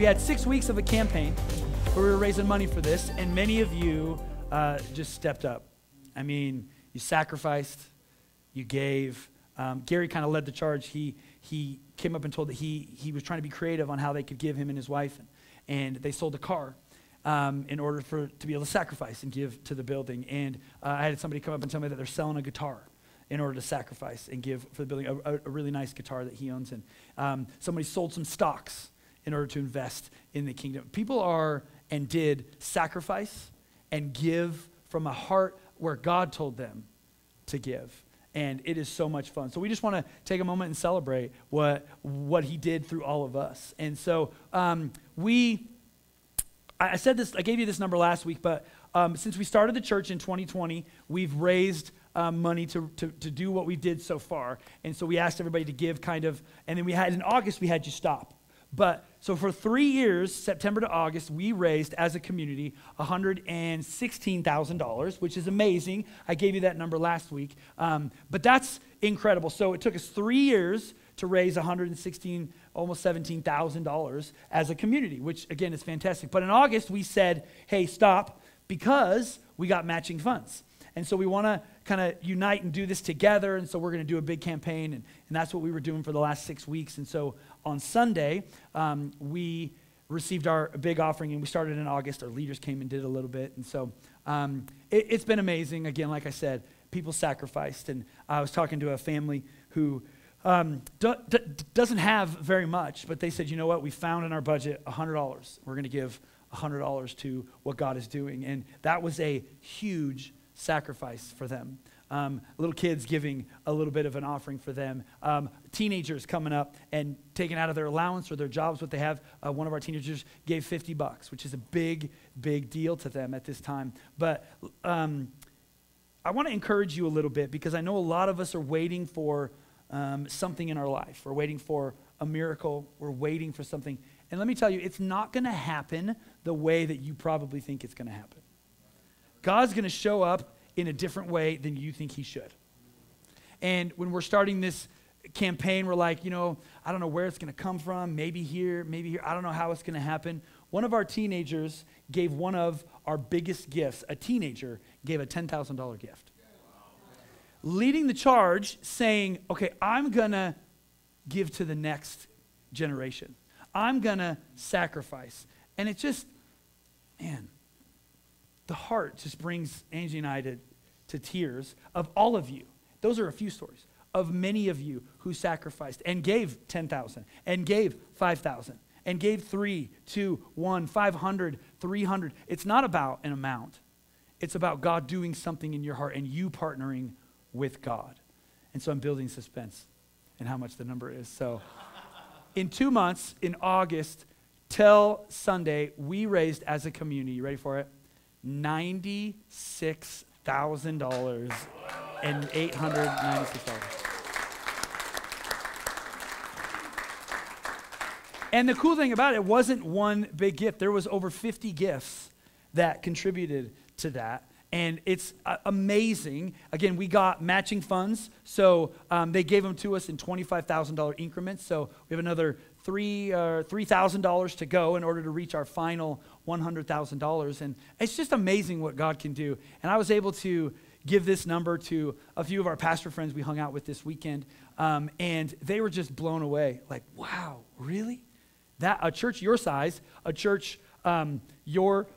had 6 weeks of a campaign where we were raising money for this, and many of you just stepped up. I mean, you sacrificed, you gave. Gary kind of led the charge. He came up and told that he was trying to be creative on how they could give him and his wife, and they sold a car in order to be able to sacrifice and give to the building. And I had somebody come up and tell me that they're selling a guitar in order to sacrifice and give for the building, a really nice guitar that he owns. And somebody sold some stocks in order to invest in the kingdom. People are and did sacrifice and give from a heart where God told them to give. And it is so much fun. So we just want to take a moment and celebrate what he did through all of us. And so I said this, I gave you this number last week, but since we started the church in 2020, we've raised money to do what we did so far. And so we asked everybody to give kind of, and then in August, we had you stop. But so for 3 years, September to August, we raised as a community $116,000, which is amazing. I gave you that number last week. But that's incredible. So it took us 3 years to raise $116,000, almost $17,000 as a community, which again is fantastic. But in August, we said, hey, stop, because we got matching funds. And so we want to kind of unite and do this together, and so we're going to do a big campaign, and that's what we were doing for the last 6 weeks. And so on Sunday, we received our big offering, and we started in August. Our leaders came and did a little bit, and so it's been amazing. Again, like I said, people sacrificed, and I was talking to a family who doesn't have very much, but they said, you know what, we found in our budget $100. We're going to give $100 to what God is doing, and that was a huge sacrifice for them. Little kids giving a little bit of an offering for them. Teenagers coming up and taking out of their allowance or their jobs what they have. One of our teenagers gave $50, which is a big, big deal to them at this time. But I want to encourage you a little bit, because I know a lot of us are waiting for something in our life. We're waiting for a miracle. We're waiting for something. And let me tell you, it's not going to happen the way that you probably think it's going to happen. God's going to show up in a different way than you think he should. And when we're starting this campaign, we're like, I don't know where it's going to come from. Maybe here, maybe here. I don't know how it's going to happen. One of our teenagers gave one of our biggest gifts. A teenager gave a $10,000 gift. Leading the charge, saying, okay, I'm going to give to the next generation. I'm going to sacrifice. And it just, man, the heart just brings Angie and I to tears of all of you. Those are a few stories of many of you who sacrificed and gave 10,000 and gave 5,000 and gave 3, 2, 1, 500, 300. It's not about an amount. It's about God doing something in your heart and you partnering with God. And so I'm building suspense in how much the number is. So in 2 months, in August till Sunday, we raised as a community, you ready for it? $96,000 and $896. And the cool thing about it wasn't one big gift. There was over 50 gifts that contributed to that. And it's amazing. Again, we got matching funds. So they gave them to us in $25,000 increments. So we have another $3,000 to go in order to reach our final $100,000. And it's just amazing what God can do. And I was able to give this number to a few of our pastor friends we hung out with this weekend. And they were just blown away. Like, wow, really? That a church your size, a church your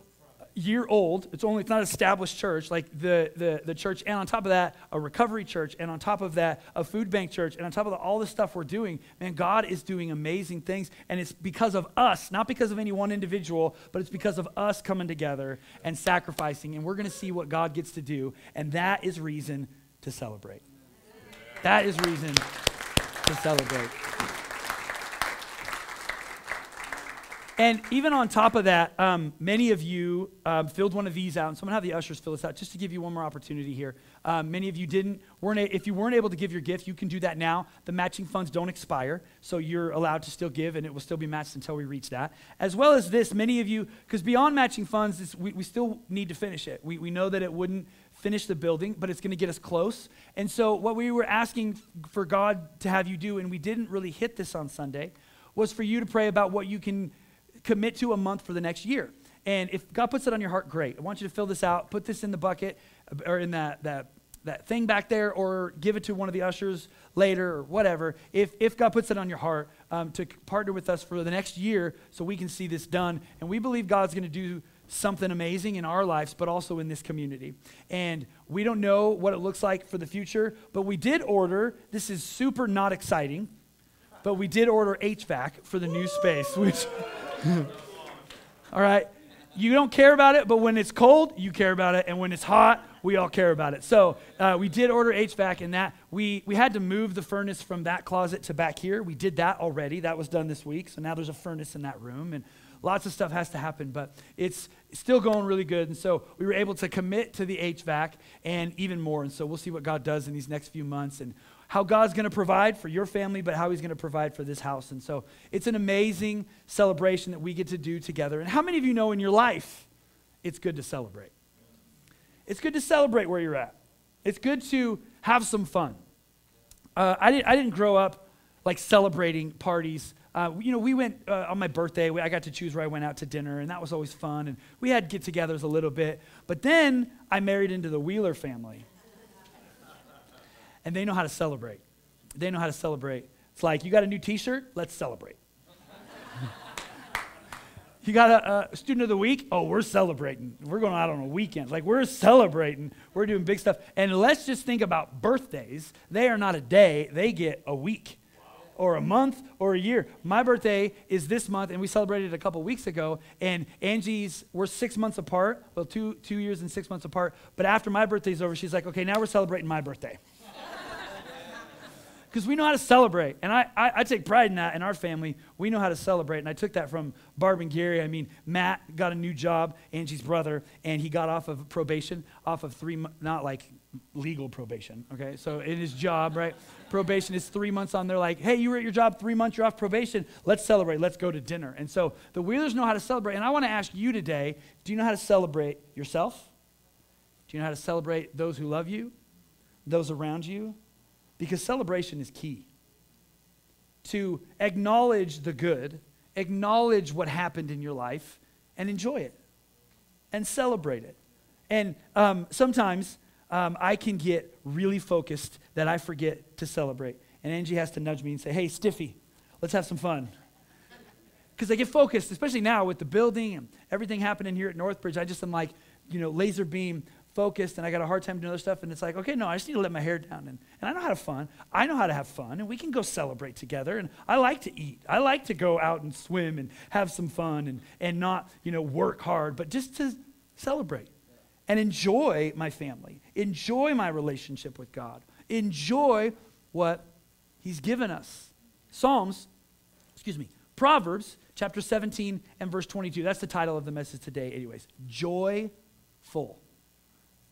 year old, it's not an established church, like the church, and on top of that, a recovery church, and on top of that, a food bank church, and on top of all the stuff we're doing, man, God is doing amazing things, and it's because of us, not because of any one individual, but it's because of us coming together and sacrificing, and we're going to see what God gets to do, and that is reason to celebrate. That is reason to celebrate. And even on top of that, many of you filled one of these out, and so I'm going to have the ushers fill this out just to give you one more opportunity here. Many of you if you weren't able to give your gift, you can do that now. The matching funds don't expire, so you're allowed to still give, and it will still be matched until we reach that. As well as this, many of you, because beyond matching funds, we still need to finish it. We know that it wouldn't finish the building, but it's going to get us close. And so what we were asking for God to have you do, and we didn't really hit this on Sunday, was for you to pray about what you can commit to a month for the next year. And if God puts it on your heart, great. I want you to fill this out, put this in the bucket or in that thing back there, or give it to one of the ushers later or whatever. If God puts it on your heart to partner with us for the next year so we can see this done. And we believe God's going to do something amazing in our lives, but also in this community. And we don't know what it looks like for the future, but we did order, this is super not exciting, but we did order HVAC for the new space, which, all right, you don't care about it, but when it's cold, you care about it, and when it's hot, we all care about it. So we did order HVAC, and that we had to move the furnace from that closet to back here. We did that already. That was done this week, so now there's a furnace in that room, and lots of stuff has to happen, but it's still going really good. And so we were able to commit to the HVAC and even more. And so we'll see what God does in these next few months and how God's going to provide for your family, but how he's going to provide for this house. And so it's an amazing celebration that we get to do together. And how many of you know in your life it's good to celebrate? It's good to celebrate where you're at. It's good to have some fun. I didn't grow up like celebrating parties. We went on my birthday. I got to choose where I went out to dinner, and that was always fun. And we had get-togethers a little bit. But then I married into the Wheeler family, and they know how to celebrate. They know how to celebrate. It's like, you got a new T-shirt? Let's celebrate. You got a student of the week? Oh, we're celebrating. We're going out on a weekend. Like, we're celebrating. We're doing big stuff. And let's just think about birthdays. They are not a day. They get a week or a month or a year. My birthday is this month, and we celebrated a couple weeks ago. And we're 6 months apart. Well, 2 years and 6 months apart. But after my birthday's over, she's like, okay, now we're celebrating my birthday. Because we know how to celebrate. And I take pride in that in our family. We know how to celebrate. And I took that from Barb and Gary. I mean, Matt got a new job, Angie's brother, and he got off of probation, off of not like legal probation, okay? So in his job, right? Probation is 3 months on. They're like, hey, you were at your job 3 months, you're off probation. Let's celebrate. Let's go to dinner. And so the Wheelers know how to celebrate. And I want to ask you today, do you know how to celebrate yourself? Do you know how to celebrate those who love you, those around you? Because celebration is key. To acknowledge the good, acknowledge what happened in your life, and enjoy it, and celebrate it. And sometimes I can get really focused that I forget to celebrate. And Angie has to nudge me and say, hey, Stiffy, let's have some fun. Because I get focused, especially now with the building and everything happening here at Northbridge. I just am like, laser beam focused, and I got a hard time doing other stuff, and it's like, okay, no, I just need to let my hair down, and I know how to have fun. I know how to have fun, and we can go celebrate together, and I like to eat. I like to go out and swim and have some fun and not, work hard, but just to celebrate and enjoy my family, enjoy my relationship with God, enjoy what he's given us. Proverbs chapter 17 and verse 22. That's the title of the message today anyways. Joyful.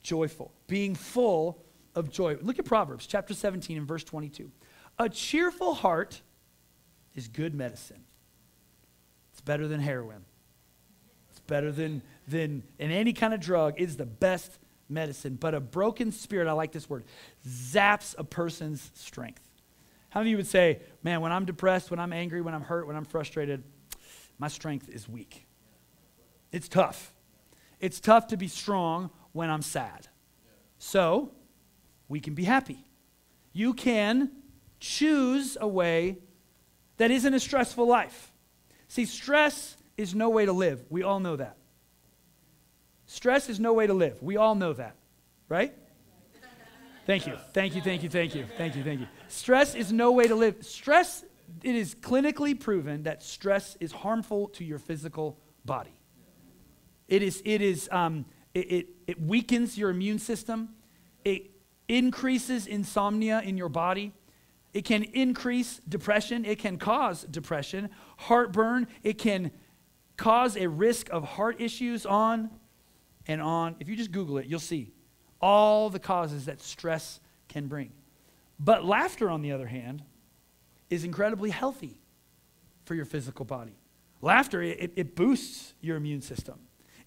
Joyful, being full of joy. Look at Proverbs chapter 17 and verse 22. A cheerful heart is good medicine. It's better than heroin. It's better than in any kind of drug. It's the best medicine. But a broken spirit, I like this word, zaps a person's strength. How many of you would say, man, when I'm depressed, when I'm angry, when I'm hurt, when I'm frustrated, my strength is weak. It's tough. It's tough to be strong when I'm sad. So, we can be happy. You can choose a way that isn't a stressful life. See, stress is no way to live. We all know that. Stress is no way to live. We all know that, right? Thank you. Stress is no way to live. It is clinically proven that stress is harmful to your physical body. It weakens your immune system. It increases insomnia in your body. It can increase depression. It can cause depression, heartburn. It can cause a risk of heart issues on and on. If you just Google it, you'll see all the causes that stress can bring. But laughter, on the other hand, is incredibly healthy for your physical body. Laughter, it boosts your immune system.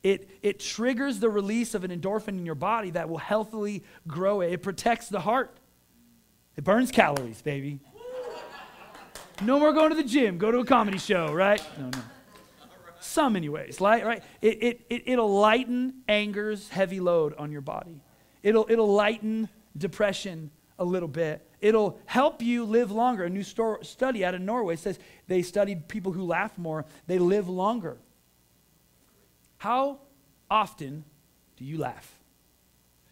It triggers the release of an endorphin in your body that will healthily grow it. It protects the heart. It burns calories, baby. No more going to the gym. Go to a comedy show, right? No. Some anyways, right? It'll lighten anger's heavy load on your body. It'll lighten depression a little bit. It'll help you live longer. A new study out of Norway says they studied people who laugh more, they live longer. How often do you laugh?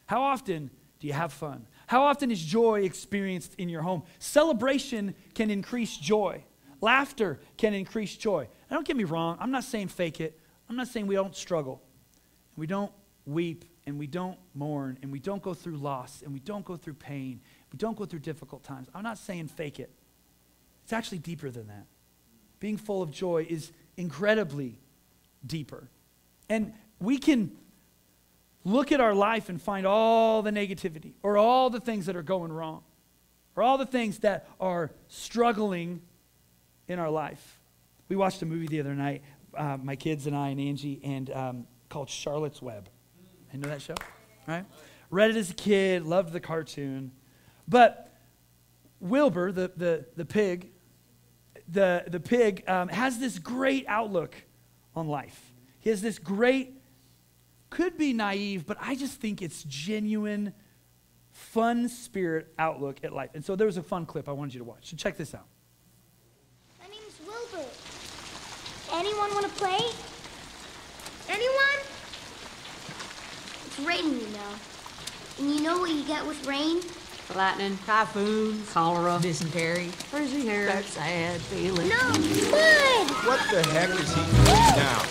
How often do you have fun? How often is joy experienced in your home? Celebration can increase joy. Laughter can increase joy. Now, don't get me wrong. I'm not saying fake it. I'm not saying we don't struggle. We don't weep, and we don't mourn, and we don't go through loss, and we don't go through pain. We don't go through difficult times. I'm not saying fake it. It's actually deeper than that. Being full of joy is incredibly deeper. And we can look at our life and find all the negativity, or all the things that are going wrong, or all the things that are struggling in our life. We watched a movie the other night, my kids and I and Angie, and called Charlotte's Web. You know that show? Right? Read it as a kid, loved the cartoon. But Wilbur, the pig, the pig has this great outlook on life. He has this great, could be naive, but I just think it's genuine, fun spirit outlook at life. And so there was a fun clip I wanted you to watch. So check this out. My name's Wilbur. Anyone want to play? Anyone? It's raining, you know. And you know what you get with rain? Lightning, typhoon, cholera, dysentery, frizzy hair, that sad feeling. No, mud! What the heck is he doing now?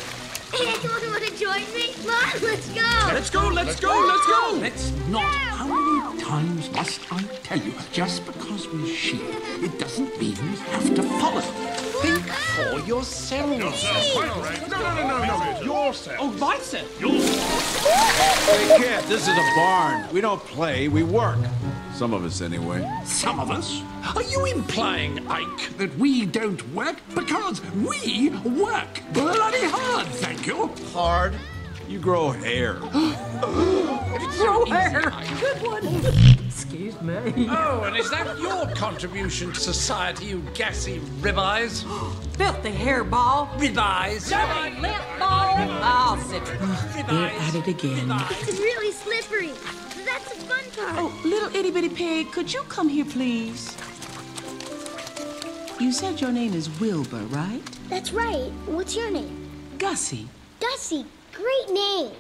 Anyone want to join me? Mom, let's go! Let's go, let's go, let's go! Let's not. How many times must I tell you? Just because we sheep, it doesn't mean we have to follow. Think for yourselves. No. Yourself. Oh, myself. Hey, kid, this is a barn. We don't play, we work. Some of us, anyway. Some of us? Are you implying, Ike, that we don't work? Because we work bloody hard, thank you. Hard? You grow hair. Grow hair. Good one. Excuse me. Oh, and is that your contribution to society, you gassy ribeyes? Filthy hairball. Ribeyes? Dirty lip ball. I'll sit. They're at it again. It's really slippery. That's the fun part. Oh, little itty bitty pig, could you come here, please? You said your name is Wilbur, right? That's right. What's your name? Gussie. Gussie. Great name.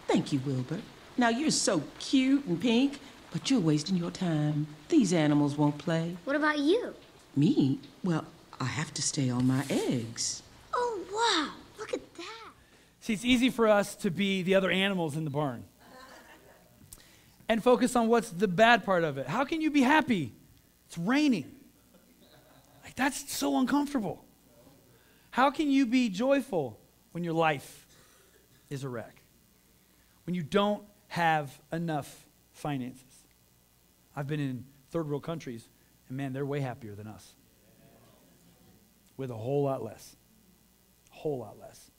Thank you, Wilbur. Now, you're so cute and pink, but you're wasting your time. These animals won't play. What about you? Me? Well, I have to stay on my eggs. Oh, wow. Look at that. See, it's easy for us to be the other animals in the barn and focus on what's the bad part of it. How can you be happy? It's raining. Like, that's so uncomfortable. How can you be joyful when your life is a wreck? When you don't have enough finances? I've been in third world countries, and man, they're way happier than us. With a whole lot less. A whole lot less.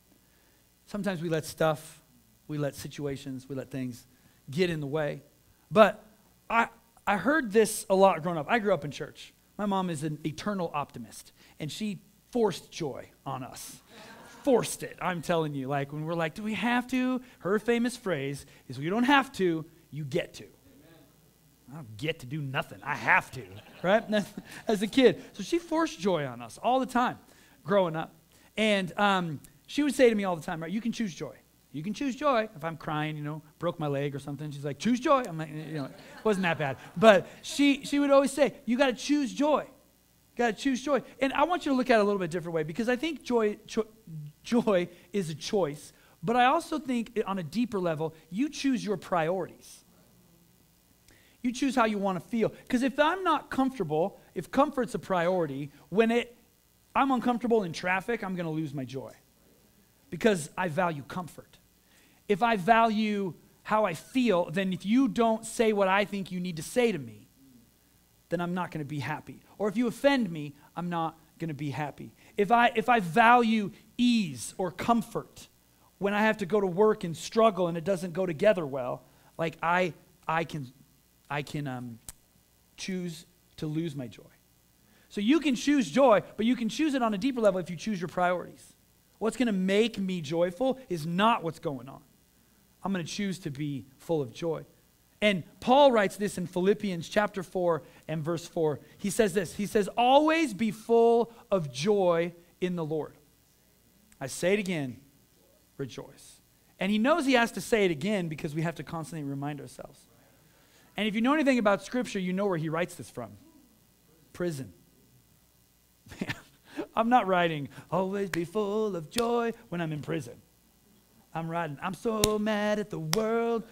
Sometimes we let stuff, we let situations, we let things get in the way. But I heard this a lot growing up. I grew up in church. My mom is an eternal optimist, and she forced joy on us. Forced it, I'm telling you. Like, when we're like, do we have to? Her famous phrase is, you don't have to, you get to. I don't get to do nothing. I have to, right? As a kid. So she forced joy on us all the time growing up. And she would say to me all the time, right, you can choose joy. You can choose joy. If I'm crying, broke my leg or something, she's like, choose joy. I'm like, it wasn't that bad. But she would always say, you got to choose joy. You got to choose joy. And I want you to look at it a little bit different way, because I think joy is a choice. But I also think on a deeper level, you choose your priorities. You choose how you want to feel. Because if I'm not comfortable, if comfort's a priority, when I'm uncomfortable in traffic, I'm going to lose my joy. Because I value comfort. If I value how I feel, then if you don't say what I think you need to say to me, then I'm not going to be happy. Or if you offend me, I'm not going to be happy. If I value ease or comfort, when I have to go to work and struggle and it doesn't go together well, like I can choose to lose my joy. So you can choose joy, but you can choose it on a deeper level if you choose your priorities. What's going to make me joyful is not what's going on. I'm going to choose to be full of joy. And Paul writes this in Philippians chapter 4 and verse 4. He says this. He says, always be full of joy in the Lord. I say it again, rejoice. And he knows he has to say it again because we have to constantly remind ourselves. And if you know anything about Scripture, you know where he writes this from. Prison. Man, I'm not writing, always be full of joy when I'm in prison. I'm writing, I'm so mad at the world.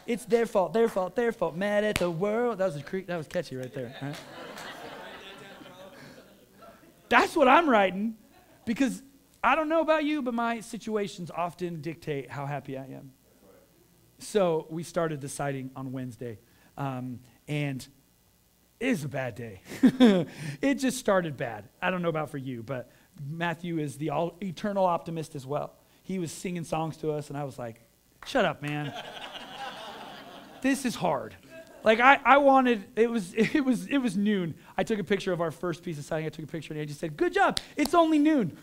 It's their fault, their fault, their fault. Mad at the world. That was catchy right there. Right? That's what I'm writing because I don't know about you, but my situations often dictate how happy I am. So we started deciding on Wednesday, and it is a bad day. It just started bad. I don't know about for you, but Matthew is the eternal optimist as well. He was singing songs to us, and I was like, shut up, man. This is hard. Like I wanted, it was noon. I took a picture of our first piece of siding. I took a picture, and I just said, good job, it's only noon.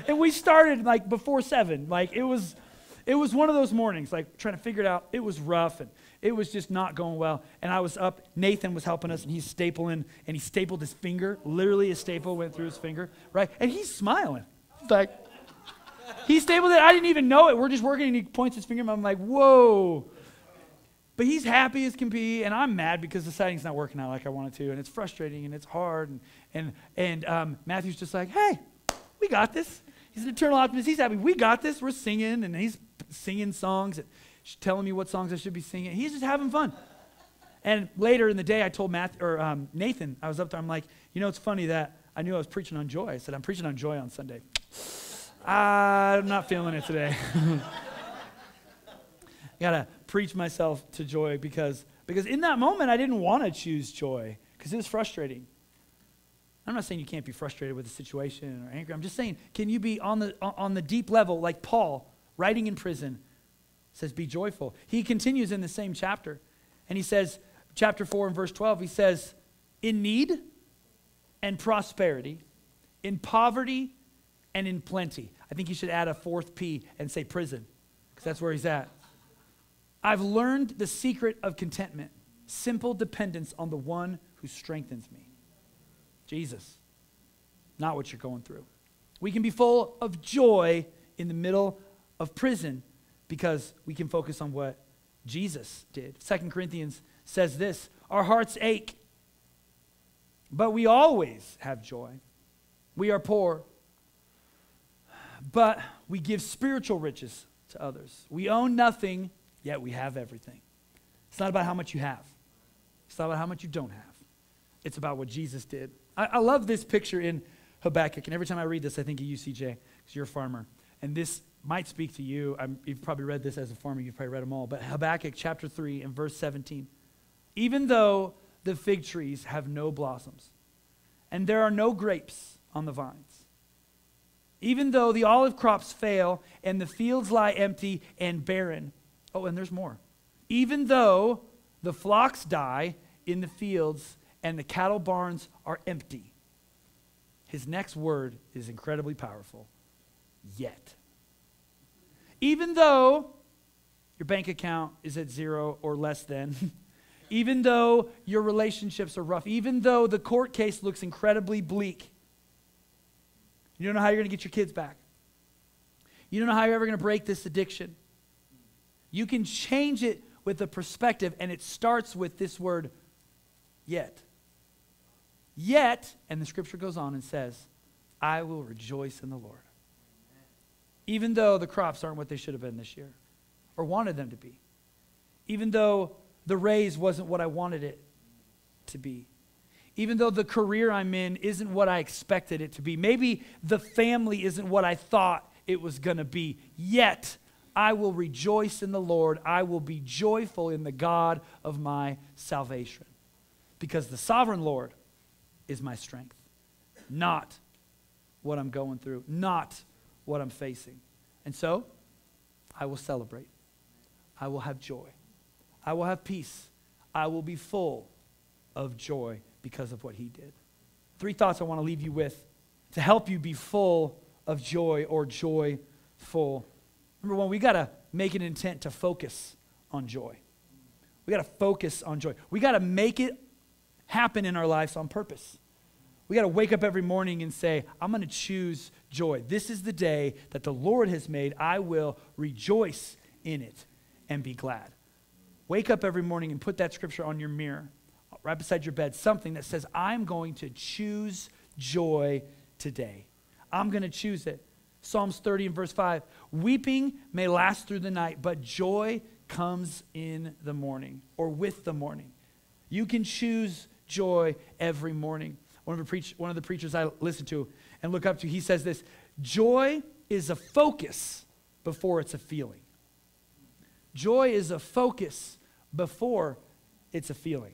And we started like before 7. Like it was one of those mornings, like trying to figure it out. It was rough, and it was just not going well. And I was up, Nathan was helping us, and he's stapling, and he stapled his finger. Literally a staple went through his finger, right? And he's smiling. Like, he stapled it, I didn't even know it. We're just working, and he points his finger, and I'm like, whoa. But he's happy as can be, and I'm mad because the siding's not working out like I wanted to, and it's frustrating, and it's hard. And Matthew's just like, hey, we got this. He's an eternal optimist. He's happy. We got this. We're singing, and he's singing songs, and telling me what songs I should be singing. He's just having fun. And later in the day, I told Nathan, I was up there, I'm like, you know, it's funny that I knew I was preaching on joy. I said, I'm preaching on joy on Sunday. I'm not feeling it today. I got to preach myself to joy because in that moment, I didn't want to choose joy because it was frustrating. I'm not saying you can't be frustrated with a situation or angry. I'm just saying, can you be on the deep level like Paul, writing in prison, says be joyful. He continues in the same chapter, and he says, chapter 4 and verse 12, he says, in need and prosperity, in poverty and in plenty. I think you should add a fourth P and say prison, because that's where he's at. I've learned the secret of contentment, simple dependence on the one who strengthens me. Jesus, not what you're going through. We can be full of joy in the middle of prison because we can focus on what Jesus did. 2 Corinthians says this, our hearts ache, but we always have joy. We are poor, but we give spiritual riches to others. We own nothing, yet we have everything. It's not about how much you have. It's not about how much you don't have. It's about what Jesus did. I love this picture in Habakkuk, and every time I read this, I think of you, CJ, because you're a farmer. And this might speak to you. You've probably read this as a farmer. You've probably read them all. But Habakkuk chapter 3 and verse 17. Even though the fig trees have no blossoms, and there are no grapes on the vines, even though the olive crops fail, and the fields lie empty and barren. Oh, and there's more. Even though the flocks die in the fields, and the cattle barns are empty. His next word is incredibly powerful. Yet. Even though your bank account is at 0 or less than, even though your relationships are rough, even though the court case looks incredibly bleak, you don't know how you're going to get your kids back. You don't know how you're ever going to break this addiction. You can change it with a perspective, and it starts with this word, yet. Yet, and the scripture goes on and says, I will rejoice in the Lord. Even though the crops aren't what they should have been this year, or wanted them to be. Even though the raise wasn't what I wanted it to be. Even though the career I'm in isn't what I expected it to be. Maybe the family isn't what I thought it was going to be. Yet, I will rejoice in the Lord. I will be joyful in the God of my salvation. Because the sovereign Lord is my strength, not what I'm going through, not what I'm facing. And so, I will celebrate. I will have joy. I will have peace. I will be full of joy because of what he did. 3 thoughts I want to leave you with to help you be full of joy or joyful. Number one, we got to make an intent to focus on joy. We got to focus on joy. We got to make it happen in our lives on purpose. We got to wake up every morning and say, I'm going to choose joy. This is the day that the Lord has made. I will rejoice in it and be glad. Wake up every morning and put that scripture on your mirror, right beside your bed, something that says, I'm going to choose joy today. I'm going to choose it. Psalms 30 and verse 5, weeping may last through the night, but joy comes in the morning or with the morning. You can choose joy every morning. One of the preachers I listen to and look up to, he says this, joy is a focus before it's a feeling. Joy is a focus before it's a feeling.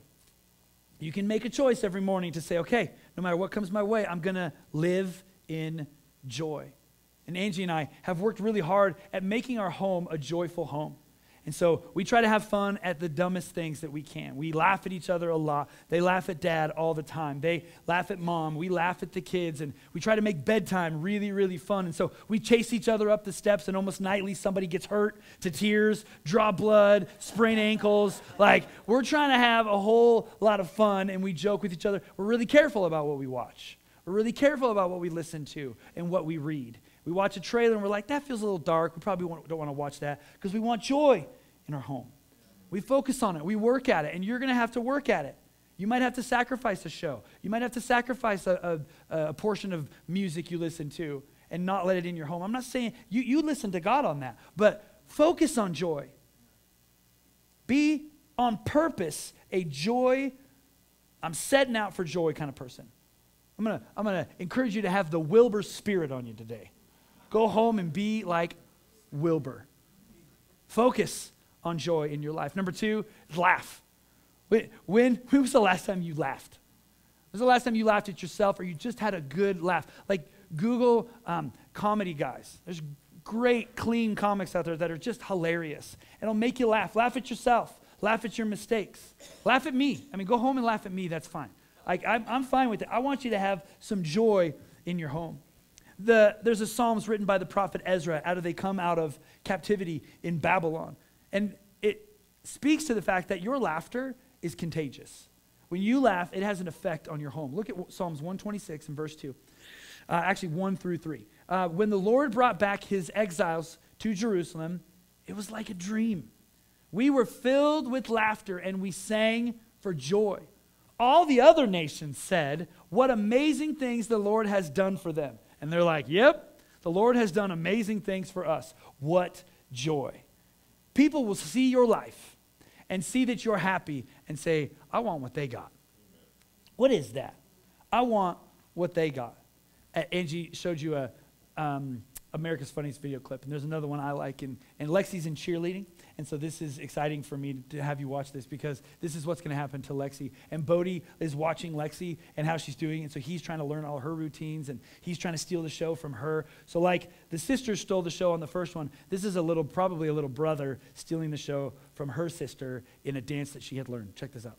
You can make a choice every morning to say, okay, no matter what comes my way, I'm going to live in joy. And Angie and I have worked really hard at making our home a joyful home. And so we try to have fun at the dumbest things that we can. We laugh at each other a lot. They laugh at Dad all the time. They laugh at Mom. We laugh at the kids. And we try to make bedtime really, really fun. And so we chase each other up the steps, and almost nightly somebody gets hurt to tears, draw blood, sprain ankles. Like, we're trying to have a whole lot of fun, and we joke with each other. We're really careful about what we watch. We're really careful about what we listen to and what we read. We watch a trailer and we're like, that feels a little dark. We probably don't want to watch that because we want joy in our home. We focus on it. We work at it, and you're going to have to work at it. You might have to sacrifice a show. You might have to sacrifice a portion of music you listen to and not let it in your home. I'm not saying you listen to God on that, but focus on joy. Be on purpose a joy, I'm setting out for joy kind of person. I'm gonna encourage you to have the Wilbur spirit on you today. Go home and be like Wilbur. Focus on joy in your life. Number 2, laugh. When was the last time you laughed? When was the last time you laughed at yourself or you just had a good laugh? Like Google comedy guys. There's great, clean comics out there that are just hilarious. It'll make you laugh. Laugh at yourself. Laugh at your mistakes. Laugh at me. I mean, go home and laugh at me. That's fine. Like, I'm fine with it. I want you to have some joy in your home. There's a Psalms written by the prophet Ezra. They come out of captivity in Babylon. And it speaks to the fact that your laughter is contagious. When you laugh, it has an effect on your home. Look at Psalms 126 and verse 2. Actually, 1 through 3. When the Lord brought back his exiles to Jerusalem, it was like a dream. We were filled with laughter and we sang for joy. All the other nations said, what amazing things the Lord has done for them. And they're like, yep, the Lord has done amazing things for us. What joy. People will see your life and see that you're happy and say, I want what they got. What is that? I want what they got. Angie showed you a America's Funniest video clip, and there's another one I like, and Lexi's in cheerleading, and so this is exciting for me to have you watch this because this is what's going to happen to Lexi. And Bodie is watching Lexi and how she's doing, and so he's trying to learn all her routines, and he's trying to steal the show from her. So like the sister stole the show on the first one, this is probably a little brother stealing the show from her sister in a dance that she had learned. Check this out.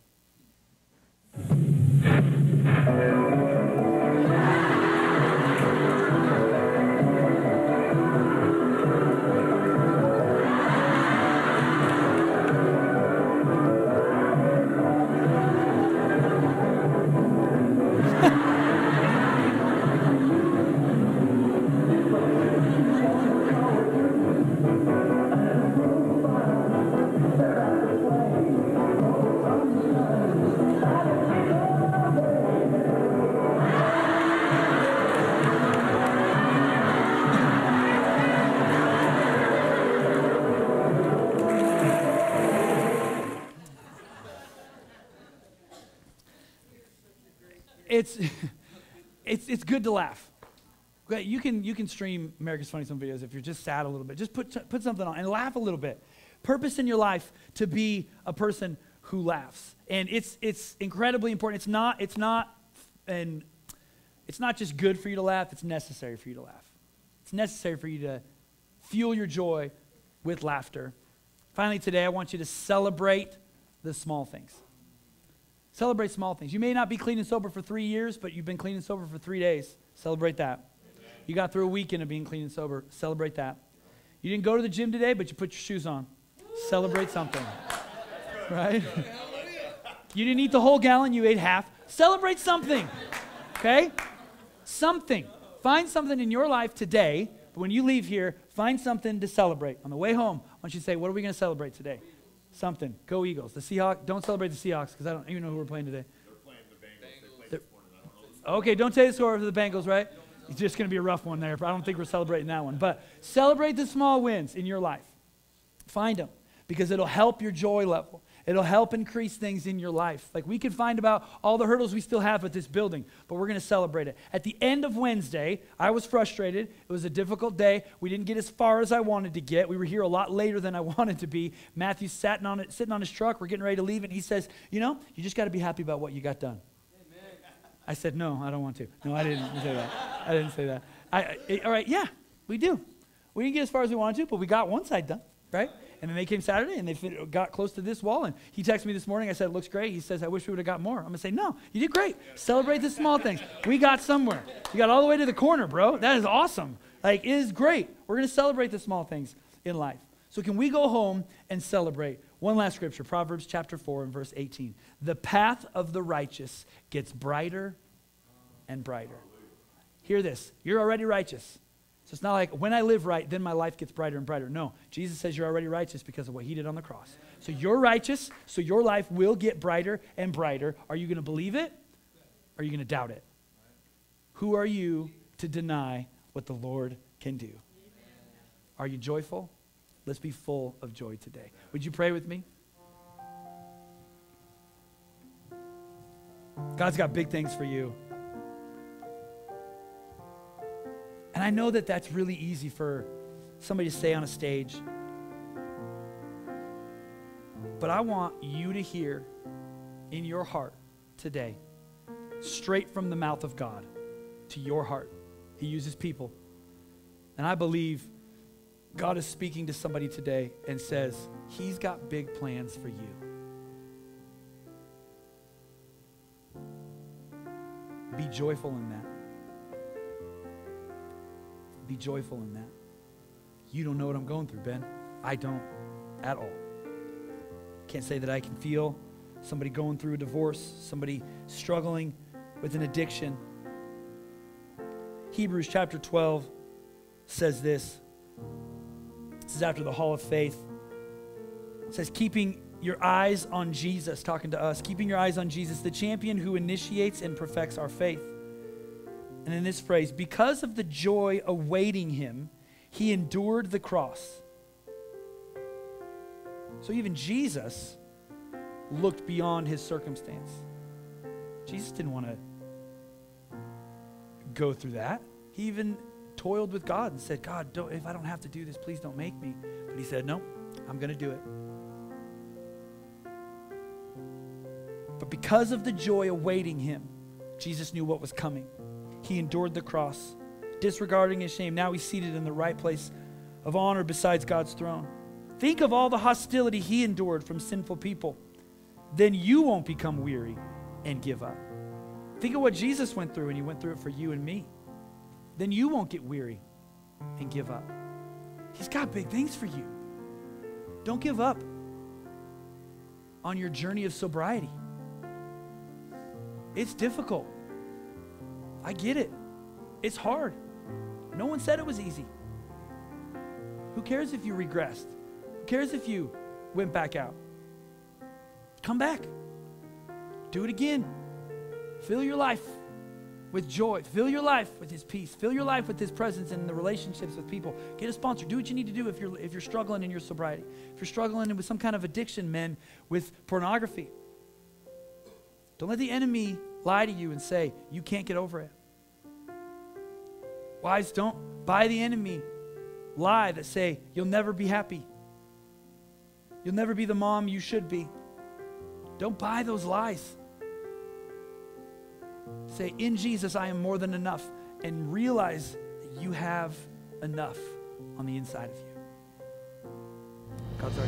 It's good to laugh. Okay, you can stream America's Funniest Home Videos if you're just sad a little bit. Just put something on and laugh a little bit. Purpose in your life to be a person who laughs, and it's incredibly important. It's not just good for you to laugh. It's necessary for you to laugh. It's necessary for you to fuel your joy with laughter. Finally, today I want you to celebrate the small things. Celebrate small things. You may not be clean and sober for 3 years, but you've been clean and sober for 3 days. Celebrate that. You got through a weekend of being clean and sober. Celebrate that. You didn't go to the gym today, but you put your shoes on. Celebrate something. Right? You didn't eat the whole gallon, you ate half. Celebrate something. Okay? Something. Find something in your life today. When you leave here, find something to celebrate. On the way home, I want you to say, what are we going to celebrate today? Something. Go Eagles. The Seahawks, don't celebrate the Seahawks because I don't even know who we're playing today. They're playing the Bengals. They played this morning. I don't know. Okay, don't say the score for the Bengals, right? It's just going to be a rough one there. I don't think we're celebrating that one. But celebrate the small wins in your life. Find them because it'll help your joy level. It'll help increase things in your life. Like we could find about all the hurdles we still have with this building, but we're going to celebrate it. At the end of Wednesday, I was frustrated. It was a difficult day. We didn't get as far as I wanted to get. We were here a lot later than I wanted to be. Matthew's sitting on his truck. We're getting ready to leave, and he says, you know, you just got to be happy about what you got done. Amen. I said, no, I don't want to. No, I didn't say that. I didn't say that. All right, yeah, we do. We didn't get as far as we wanted to, but we got one side done, right? And then they came Saturday, and they got close to this wall. And he texted me this morning. I said, it looks great. He says, I wish we would have got more. I'm going to say, no, you did great. Celebrate the small things. We got somewhere. You got all the way to the corner, bro. That is awesome. Like, it is great. We're going to celebrate the small things in life. So can we go home and celebrate? One last scripture, Proverbs chapter 4 and verse 18. The path of the righteous gets brighter and brighter. Hear this. You're already righteous. So it's not like when I live right, then my life gets brighter and brighter. No, Jesus says you're already righteous because of what he did on the cross. So you're righteous, so your life will get brighter and brighter. Are you going to believe it? Or are you going to doubt it? Who are you to deny what the Lord can do? Are you joyful? Let's be full of joy today. Would you pray with me? God's got big things for you. And I know that that's really easy for somebody to say on a stage. But I want you to hear in your heart today, straight from the mouth of God to your heart. He uses people. And I believe God is speaking to somebody today and says, he's got big plans for you. Be joyful in that. Be joyful in that. You don't know what I'm going through, Ben. I don't at all. Can't say that I can feel somebody going through a divorce, somebody struggling with an addiction. Hebrews chapter 12 says this. This is after the Hall of Faith. It says, keeping your eyes on Jesus, talking to us, keeping your eyes on Jesus, the champion who initiates and perfects our faith. And in this phrase, because of the joy awaiting him, he endured the cross. So even Jesus looked beyond his circumstance. Jesus didn't want to go through that. He even toiled with God and said, God, if I don't have to do this, please don't make me. But he said, no, I'm going to do it. But because of the joy awaiting him, Jesus knew what was coming. He endured the cross, disregarding his shame. Now he's seated in the right place of honor beside God's throne. Think of all the hostility he endured from sinful people. Then you won't become weary and give up. Think of what Jesus went through, and he went through it for you and me. Then you won't get weary and give up. He's got big things for you. Don't give up on your journey of sobriety. It's difficult. I get it. It's hard. No one said it was easy. Who cares if you regressed? Who cares if you went back out? Come back. Do it again. Fill your life with joy. Fill your life with his peace. Fill your life with his presence and the relationships with people. Get a sponsor. Do what you need to do if you're struggling in your sobriety. If you're struggling with some kind of addiction, men, with pornography. Don't let the enemy lie to you and say, you can't get over it. Wives, don't buy the enemy lie that say, you'll never be happy. You'll never be the mom you should be. Don't buy those lies. Say, in Jesus, I am more than enough. And realize that you have enough on the inside of you. God's our